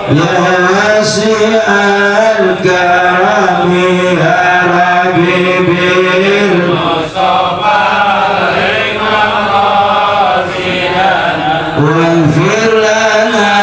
ya wasi'al karami ya Rabbi bil Mustafa waghfir lana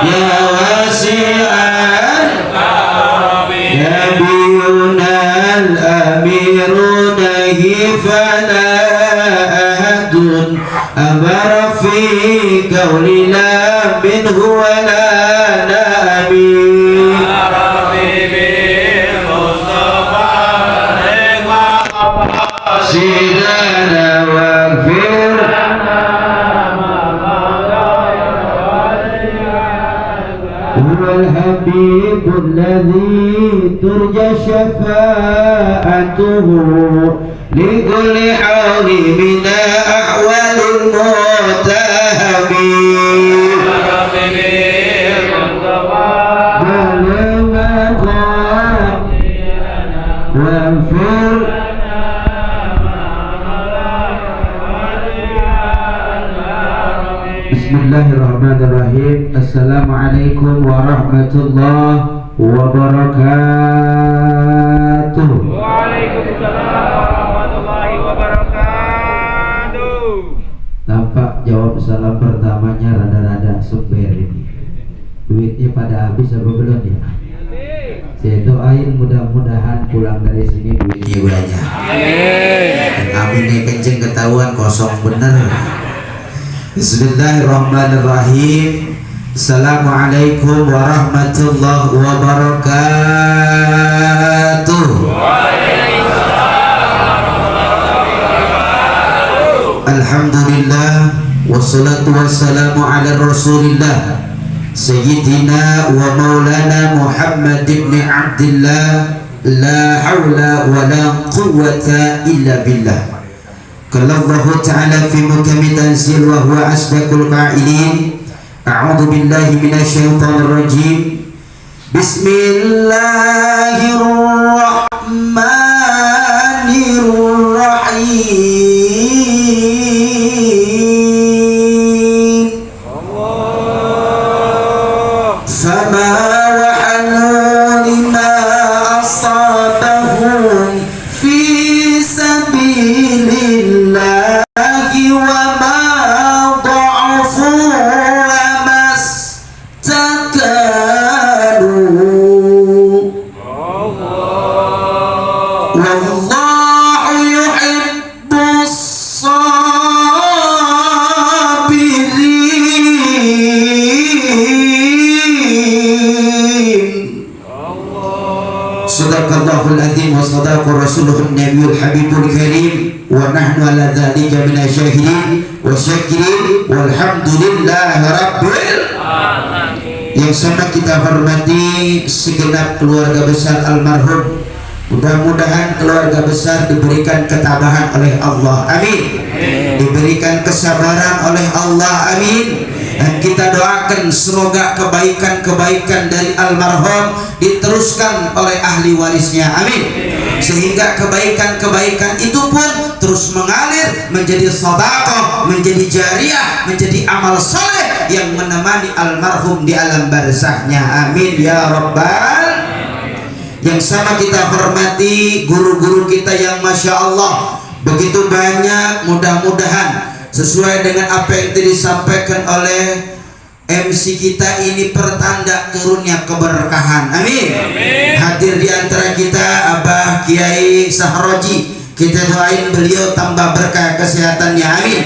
ya wasi'al karami nabiyuna al-amiru nahi fala ahadun amara fi qawlina minhu wala nabi sidana waghfir huwal habibul ladzi turja syafa'atuhu likulli hawli min ahwalil mutahamin waghfir Bismillahirrahmanirrahim. Assalamualaikum warahmatullahi wabarakatuh. Waalaikumsalam warahmatullahi wabarakatuh. Tampak jawab salam pertamanya rada-rada sumber ini. Duitnya pada habis apa belum ya? Saya doain mudah-mudahan pulang dari sini duitnya banyak. Amin nih kenceng ketahuan kosong bener. Bismillahirrahmanirrahim. Assalamualaikum warahmatullahi wabarakatuh. Alhamdulillah wassalatu wassalamu ala rasulillah Sayyidina wa maulana Muhammad ibn Abdillah la hawla wa la quwwata illa billah. Qala Allah Ta'ala fi mukammi tanzil wa huwa asdaqul qa'ilin. A'udzu billahi minasy syaithanir rajim. Bismillahirrahmanirrahim. Fama wahanu lima asabahum fi sabilillahi wa ma dha'afu wa mastakanu wallahu yuhibbus sabirin. Sadaqallahul adzim wa sadaqa rasuluhun nabiyul habibul karim wa nahnu ala dzalika minasyahidin wa syakirin walhamdulillahi rabbil alamin. Yang sama kita hormati segenap keluarga besar almarhum. Mudah-mudahan keluarga besar diberikan ketabahan oleh Allah, amin. Diberikan kesabaran oleh Allah, amin. Dan kita doakan semoga kebaikan-kebaikan dari almarhum diteruskan oleh ahli warisnya, amin. Sehingga kebaikan-kebaikan itu pun terus mengalir menjadi sedekah, menjadi jariyah, menjadi amal soleh yang menemani almarhum di alam barzahnya, amin ya rabbal. Yang sama kita hormati guru-guru kita yang Masya Allah begitu banyak. Mudah-mudahan sesuai dengan apa yang tadi disampaikan oleh MC kita ini pertanda turunnya keberkahan, amin. Hadir di antara kita Abah Kiai Sahroji, kita doain beliau tambah berkah kesehatannya, amin.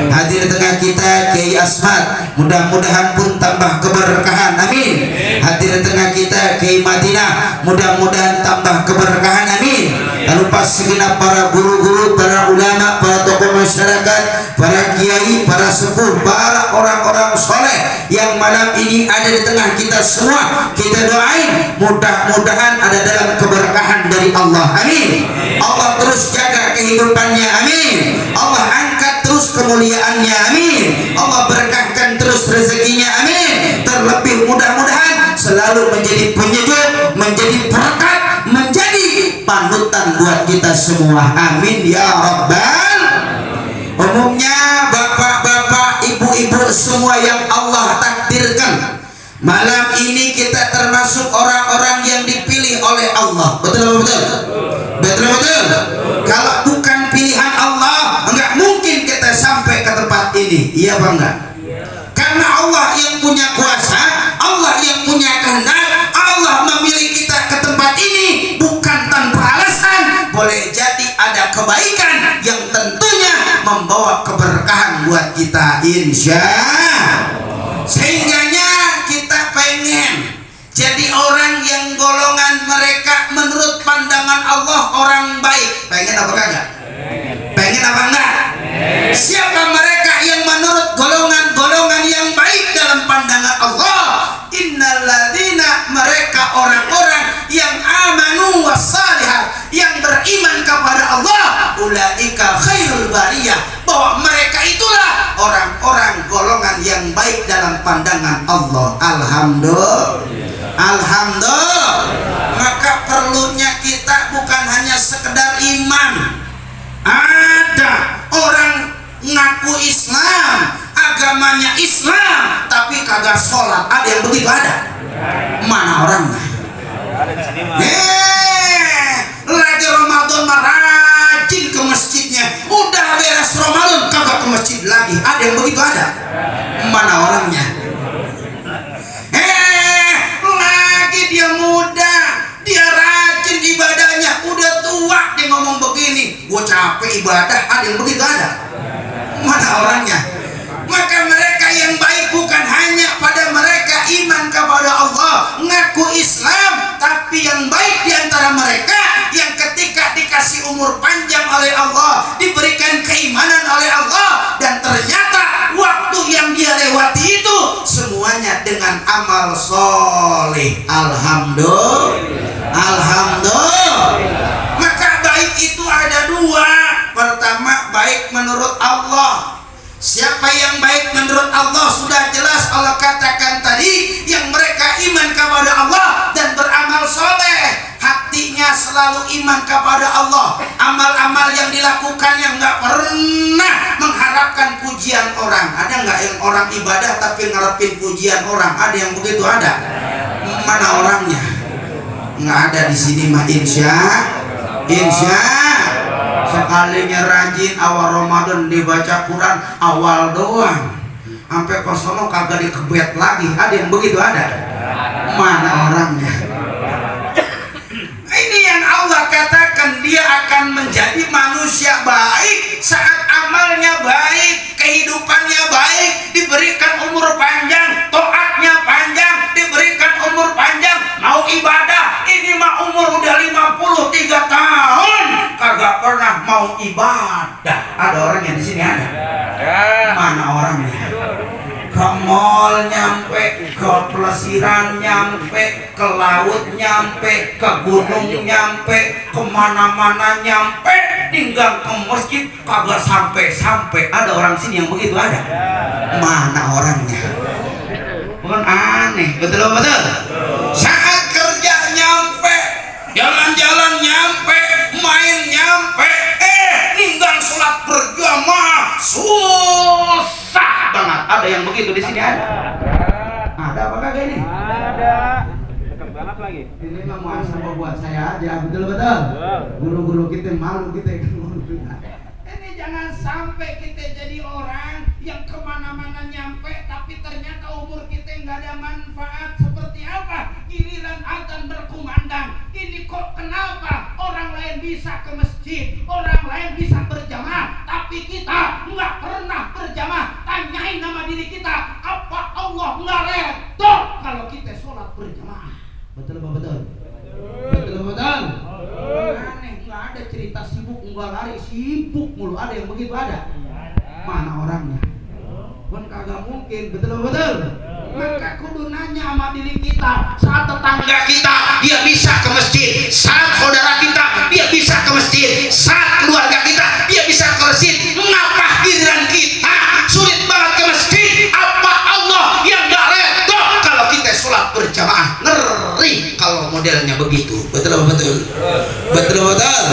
Hadir tengah kita Kiai Asmat, mudah-mudahan pun tambah keberkahan, amin. Hadir tengah kita Kiai Madinah, mudah-mudahan tambah keberkahan, amin. Lalu pas segenap para guru-guru, para ulama, para tokoh masyarakat, para kiai, para sepuh, para orang-orang soleh yang malam ini ada di tengah kita semua, kita doain mudah-mudahan ada dalam keberkahan dari Allah, amin. Allah terus jaga kehidupannya, amin. Allah angkat terus kemuliaannya, amin. Allah berkahkan terus rezekinya, amin. Terlebih mudah-mudahan selalu menjadi penyejuk, menjadi berkat, menjadi panutan buat kita semua, amin ya rabbal. Umumnya bapak-bapak, ibu-ibu semua yang Allah takdirkan Malam ini kita termasuk orang-orang yang dipilih oleh Allah. Betul betul? Betul betul? Kalau bukan pilihan Allah, enggak mungkin kita sampai ke tempat ini. Iya apa enggak? Karena Allah yang punya kuasa, Allah yang punya kehendak, Allah memilih kita ke tempat ini bukan tanpa alasan. Boleh jadi ada kebaikan yang tentunya membawa keberkahan buat kita, insya Allah. Sehingganya kita pengen jadi orang yang golongan mereka menurut pandangan Allah orang baik. Pengen apa enggak? Pengen apa enggak? Siapa mereka yang menurut golongan-golongan yang baik dalam pandangan Allah? Innalladzina, mereka orang-orang yang amanu wassalihat, yang beriman kepada Allah, ulaika khairul bariyah, bahwa mereka itulah orang-orang golongan yang baik dalam pandangan Allah. Alhamdulillah. Alhamdulillah. Maka perlunya kita bukan hanya sekedar iman. Ada orang ngaku Islam, agamanya Islam, tapi kagak sholat. Ada yang begitu ada? Mana orangnya? Lagi Ramadan rajin ke masjidnya, udah beres Ramadan kagak ke masjid lagi. Ada yang begitu ada? Mana orangnya? Lagi dia muda, dia rajin ibadahnya, udah tua dia ngomong begini, gua capek ibadah. Ada yang begitu ada? Mana orangnya? Maka mereka yang baik bukan hanya pada mereka iman kepada Allah, ngaku Islam, tapi yang baik diantara mereka yang ketika dikasih umur panjang oleh Allah, diberikan keimanan oleh Allah, dan ternyata waktu yang dia lewati itu semuanya dengan amal soleh. Alhamdulillah. Alhamdulillah. Maka baik itu ada dua. Pertama, baik menurut Allah. Siapa yang baik menurut Allah sudah jelas Allah katakan tadi, yang mereka iman kepada Allah dan beramal soleh, hatinya selalu iman kepada Allah, amal-amal yang dilakukannya nggak pernah mengharapkan pujian orang. Ada nggak yang orang ibadah tapi ngarepin pujian orang? Ada yang begitu? Ada? Mana orangnya? Nggak ada di sini mah, insya sekalinya rajin awal Ramadan dibaca Quran awal doang, sampai kosono kagak dikebet lagi. Ada yang begitu? Ada? Mana orangnya? Ini yang Allah katakan dia akan menjadi manusia baik saat amalnya baik, kehidupannya baik, diberikan umur panjang, taatnya panjang, diberikan umur panjang, mau ibadah. Ini mah umur udah 53 tahun kagak pernah mau ibadah. Ada orang yang di sini? Ada? Mana orangnya? Ke mall nyampe, ke pelesiran nyampe, ke laut nyampe, ke gunung nyampe, kemana-mana nyampe, tinggal ke masjid kagak sampai-sampai. Ada orang sini yang begitu? Ada? Mana orangnya? Bukan aneh, betul-betul. Saat kerja nyampe, jalan-jalan nyampe, main nyampe, tinggal sholat berjamaah susah banget. Ada yang begitu di sini? Ada? Ada apa kagak ini? Ada. Dekat banget lagi. Ini mah muhasabah buat saya aja, betul-betul. Guru-guru kita malu kita. Ini jangan sampai kita jadi orang yang kemana-mana nyampe, tapi ternyata umur kita nggak ada manfaat. Seperti apa? Giliran azan berkumandang, ini kok kenapa orang lain bisa ke masjid, orang lain bisa berjamaah, tapi kita nggak pernah berjamaah. Tanyain nama diri kita, apa Allah nggak redho kalau kita sholat berjamaah? Betul apa betul? Betul betul. Aneh, nggak ada cerita sibuk nggak lari, sibuk mulu. Ada yang begitu? Ada? Mana orangnya? Kan kagak mungkin, betul betul. Maka kudu nanya sama diri kita. Saat tetangga kita dia bisa ke masjid, saat saudara kita dia bisa ke masjid, saat keluarga kita dia bisa ke masjid, mengapa giliran kita sulit banget ke masjid? Apa Allah yang gak redho kalau kita sholat berjamaah? Ngeri kalau modelnya begitu. Betul betul. Betul betul.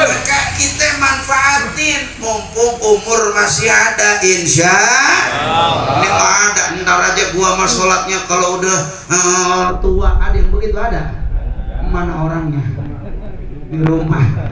Maka kita manfaatin. mumpung umur masih ada, insya ini ada. Ntar aja gua mah sholatnya kalau udah tua. Ada yang begitu? Ada? Mana orangnya? Di rumah.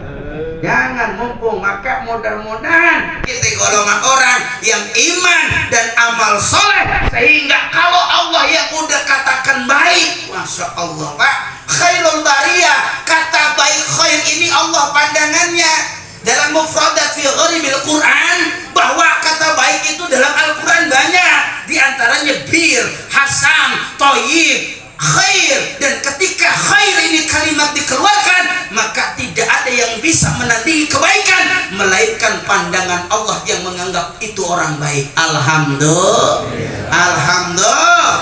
Jangan mumpung. Maka mudah-mudahan kita golongan orang yang iman dan amal soleh, sehingga kalau Allah yang udah katakan baik, masya Allah Pak, khairul bariyah, kata baik khair ini Allah pandangannya dalam mufradat fi gharibil Quran, bahwa kata baik itu dalam Al-Quran banyak, diantaranya bir, hasan, toyib, khair. Dan ketika khair ini kalimat dikeluarkan, maka tidak ada yang bisa menandingi kebaikan melainkan pandangan Allah yang menganggap itu orang baik. Alhamdulillah, alhamdulillah.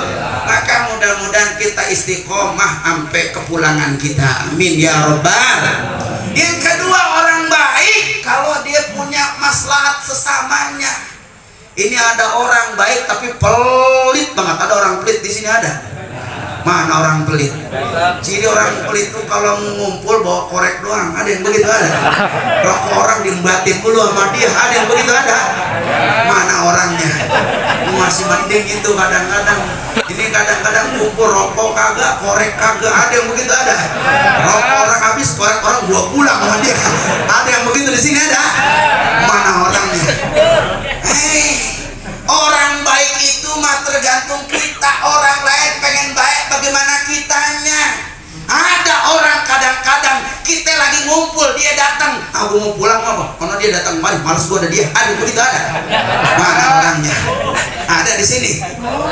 Maka mudah-mudahan kita istiqomah sampai kepulangan kita, amin ya robbal. Yang kedua, orang baik kalau dia punya maslahat sesamanya. Ini ada orang baik tapi pelit banget. Ada orang pelit di sini? Ada? Mana orang pelit? Ciri orang pelit itu kalau ngumpul bawa korek doang. Ada yang begitu? Ada? Rokok orang diembatin dulu sama dia. Ada yang begitu? Ada? Mana orangnya? Masih mending gitu kadang-kadang. Ini kadang-kadang kumpul rokok kagak, korek kagak. Ada yang begitu? Ada? Rokok orang habis, korek orang gua pulang sama dia. Ada yang begitu di sini? Ada? Mana orangnya? Orang baik itu mah tergantung kita. Orang lain pengen baik, bagaimana kitanya? Ada orang kadang-kadang kita lagi ngumpul, dia datang, aku mau pulang apa? Karena dia datang kemari, malas gua ada dia. Ada begitu? Ada? Mana orangnya? Ada di sini?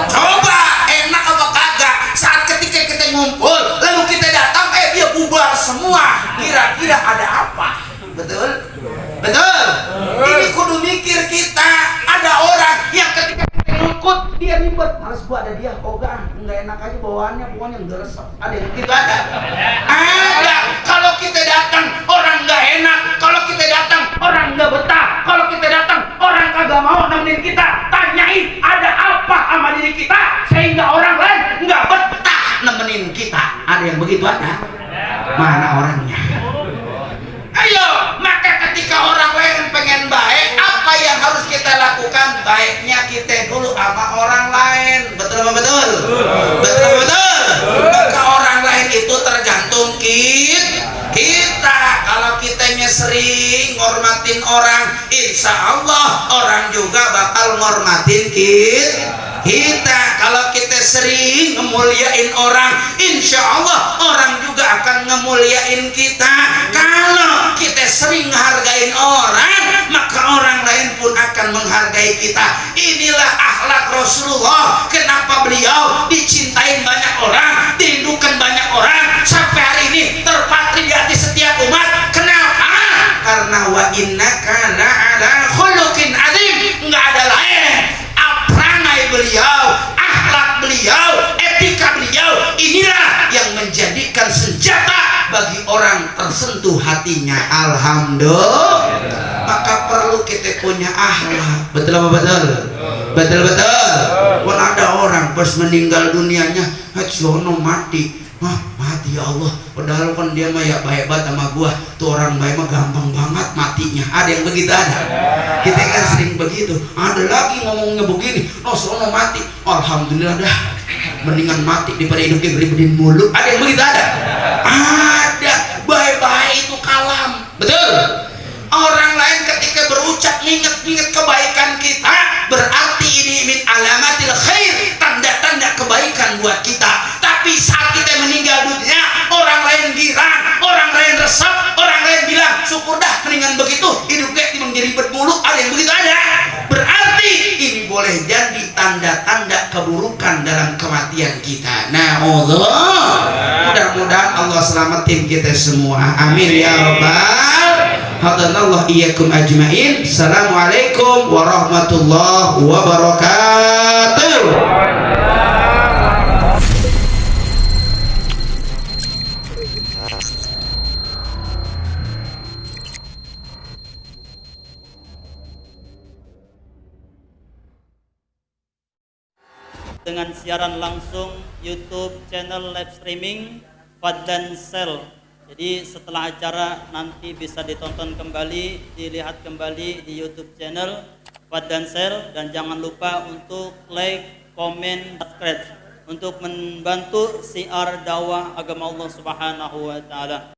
Coba enak apa kagak? Saat ketika kita ngumpul, lalu kita datang, dia bubar semua. Kira-kira ada apa? Betul? Betul? Ini kudu mikir kita. Ada orang yang ketika kita ngikut, dia ribet, malas gua ada dia. Oh enggak enak aja bawaannya, pokoknya enggak resep. Ada yang begitu? Ada? Ada. Kalau kita datang, orang enggak enak. Kalau kita datang, orang enggak betah. Kalau kita datang, orang kagak mau nemenin kita. Tanyain ada apa sama diri kita sehingga orang lain enggak betah nemenin kita. Ada yang begitu? Ada? Mana orangnya? Ayo, maka ketika orang lain pengen baik, apa yang harus kita lakukan? Baiknya kita dulu sama orang lain. Betul apa betul? Betul betul. Maka orang lain itu tergantung kita. Kalau kitanya sering ngormatin orang, insya Allah orang juga bakal ngormatin kita. Kalau kita sering ngemuliain orang, insya Allah orang juga akan ngemuliain kita. Kalau kita sering menghargain orang, maka orang lain pun akan menghargai kita. Inilah akhlak Rasulullah. Kenapa beliau dicintain banyak orang, dirindukan banyak orang, sampai hari ini terpatri di hati setiap umat. Kenapa? Karena wa innaka la'ala khuluqin azim. Enggak ada lain. Perangai beliau, akhlak beliau, etika beliau, inilah yang menjadikan senjata bagi orang tersentuh hatinya. Alhamdulillah. Maka perlu kita punya akhlak. Betul apa betul? Betul betul. Pun ada orang pas meninggal dunianya, sono mati. Mati ya Allah. Padahal kan dia mah ya baik banget sama gua. Tuh orang baik mah gampang banget matinya. Ada yang begitu? Ada? Kita kan sering begitu. Ada lagi ngomongnya begini, sono mati. Alhamdulillah dah, mendingan mati daripada hidupnya geribetin mulu. Ada yang begitu? Ada? Ada. Baik-baik itu kalam. Betul? Orang lain ketika berucap ingat-ingat kebaikan kita, berarti ini min alamatil khair, tanda-tanda kebaikan buat kita. Tapi saat kita meninggal dunia, orang lain girang, orang lain resep, orang lain bilang syukur dah mendingan begitu, hidup kayak menjadi bermulu. Ada yang begitu? Ada. Berarti ini boleh jadi tanda-tanda keburukan dalam kematian kita. Nah Allah, mudah-mudahan Allah selamatin kita semua, amin ya rabbal. Hadanallah iyyakum ajmain. Assalamualaikum warahmatullahi wabarakatuh. Dengan siaran langsung YouTube channel live streaming Fadlan Sel Jadi setelah acara nanti bisa ditonton kembali, dilihat kembali di YouTube channel Fuad dan share, dan jangan lupa untuk like, komen, subscribe untuk membantu siar dakwah agama Allah Subhanahu wa taala.